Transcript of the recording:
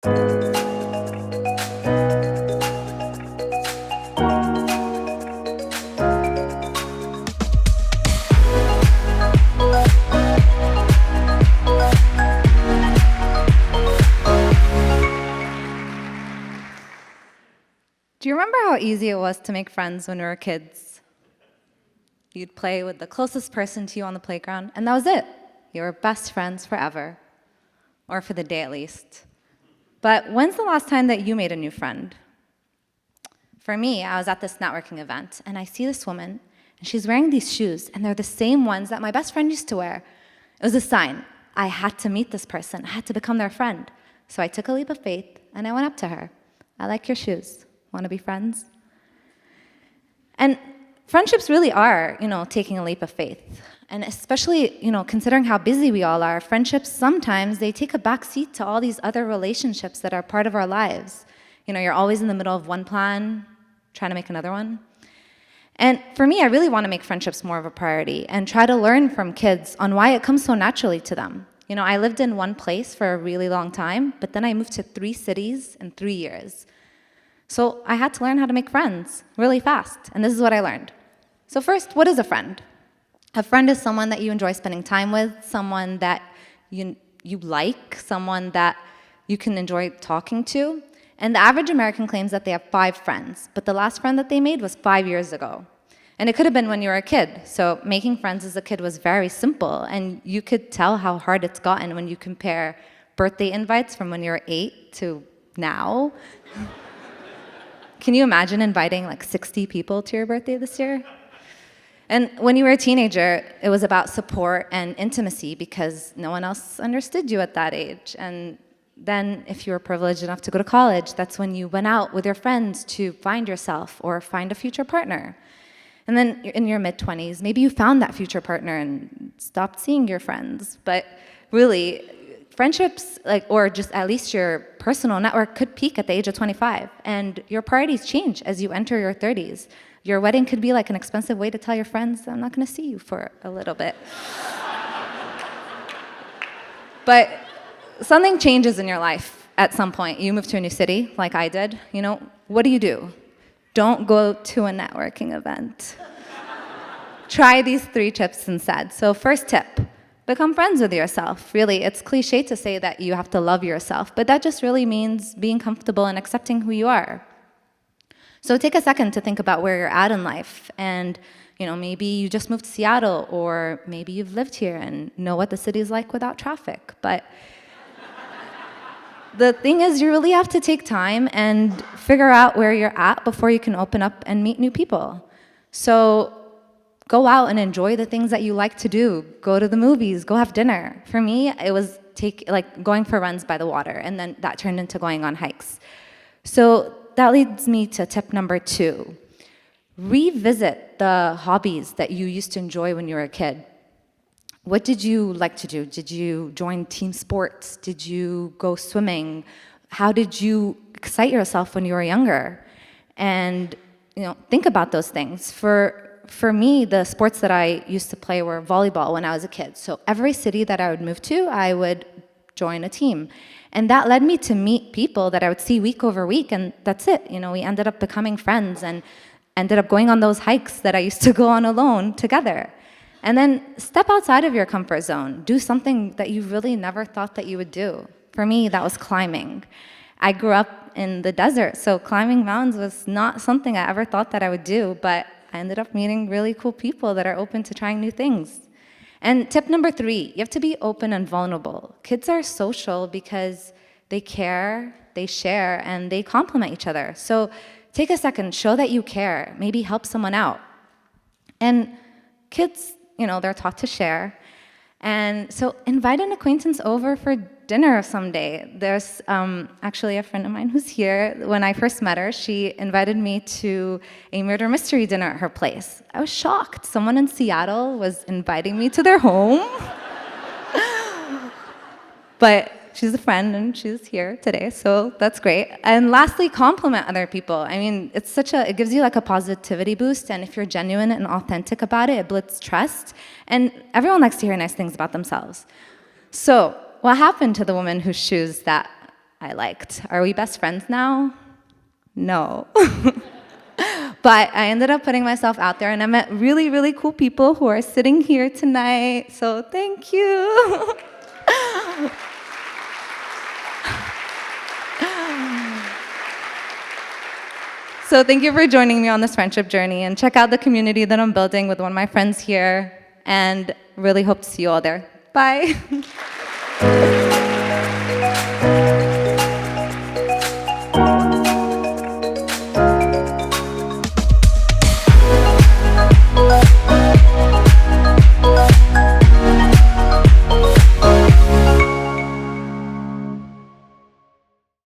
Do you remember how easy it was to make friends when we were kids? You'd play with the closest person to you on the playground, and that was it. You were best friends forever, or for the day at least. But when's the last time that you made a new friend? For me, I was at this networking event, and I see this woman, and she's wearing these shoes, and they're the same ones that my best friend used to wear. It was a sign. I had to meet this person. I had to become their friend. So I took a leap of faith, and I went up to her. I like your shoes. Want to be friends? And friendships really are, taking a leap of faith. And especially, considering how busy we all are, friendships sometimes, they take a back seat to all these other relationships that are part of our lives. You're always in the middle of one plan, trying to make another one. And for me, I really want to make friendships more of a priority and try to learn from kids on why it comes so naturally to them. I lived in one place for a really long time, but then I moved to 3 cities in 3 years. So I had to learn how to make friends really fast, and this is what I learned. So first, what is a friend? A friend is someone that you enjoy spending time with, someone that you like, someone that you can enjoy talking to. And the average American claims that they have 5 friends, but the last friend that they made was 5 years ago. And it could have been when you were a kid. So making friends as a kid was very simple, and you could tell how hard it's gotten when you compare birthday invites from when you were 8 to now. Can you imagine inviting like 60 people to your birthday this year? And when you were a teenager, it was about support and intimacy because no one else understood you at that age. And then if you were privileged enough to go to college, that's when you went out with your friends to find yourself or find a future partner. And then in your mid-20s, maybe you found that future partner and stopped seeing your friends. But really, friendships, or just at least your personal network, could peak at the age of 25, and your priorities change as you enter your 30s. Your wedding could be like an expensive way to tell your friends, I'm not going to see you for a little bit. But something changes in your life at some point. You move to a new city, like I did. What do? Don't go to a networking event. Try these 3 tips instead. So first tip. Become friends with yourself. Really, it's cliche to say that you have to love yourself, but that just really means being comfortable and accepting who you are. So take a second to think about where you're at in life. And maybe you just moved to Seattle, or maybe you've lived here and know what the city's like without traffic. But the thing is, you really have to take time and figure out where you're at before you can open up and meet new people. So go out and enjoy the things that you like to do. Go to the movies, go have dinner. For me, it was going for runs by the water, and then that turned into going on hikes. So that leads me to tip number 2. Revisit the hobbies that you used to enjoy when you were a kid. What did you like to do? Did you join team sports? Did you go swimming? How did you excite yourself when you were younger? And think about those things. For me, the sports that I used to play were volleyball when I was a kid. So every city that I would move to, I would join a team. And that led me to meet people that I would see week over week, and that's it. We ended up becoming friends and ended up going on those hikes that I used to go on alone together. And then step outside of your comfort zone. Do something that you really never thought that you would do. For me, that was climbing. I grew up in the desert, so climbing mountains was not something I ever thought that I would do, but I ended up meeting really cool people that are open to trying new things. And tip number 3, you have to be open and vulnerable. Kids are social because they care, they share, and they complement each other. So take a second, show that you care, maybe help someone out. And kids, they're taught to share. And so invite an acquaintance over for dinner someday. There's actually a friend of mine who's here. When I first met her, she invited me to a murder mystery dinner at her place. I was shocked. Someone in Seattle was inviting me to their home. But she's a friend and she's here today, so that's great. And lastly, compliment other people. I mean, it gives you like a positivity boost, and if you're genuine and authentic about it, it builds trust. And everyone likes to hear nice things about themselves. So what happened to the woman whose shoes that I liked. Are we best friends now? No. But I ended up putting myself out there, and I met really, really cool people who are sitting here tonight. So thank you. So thank you for joining me on this friendship journey, and check out the community that I'm building with one of my friends here, and really hope to see you all there. Bye.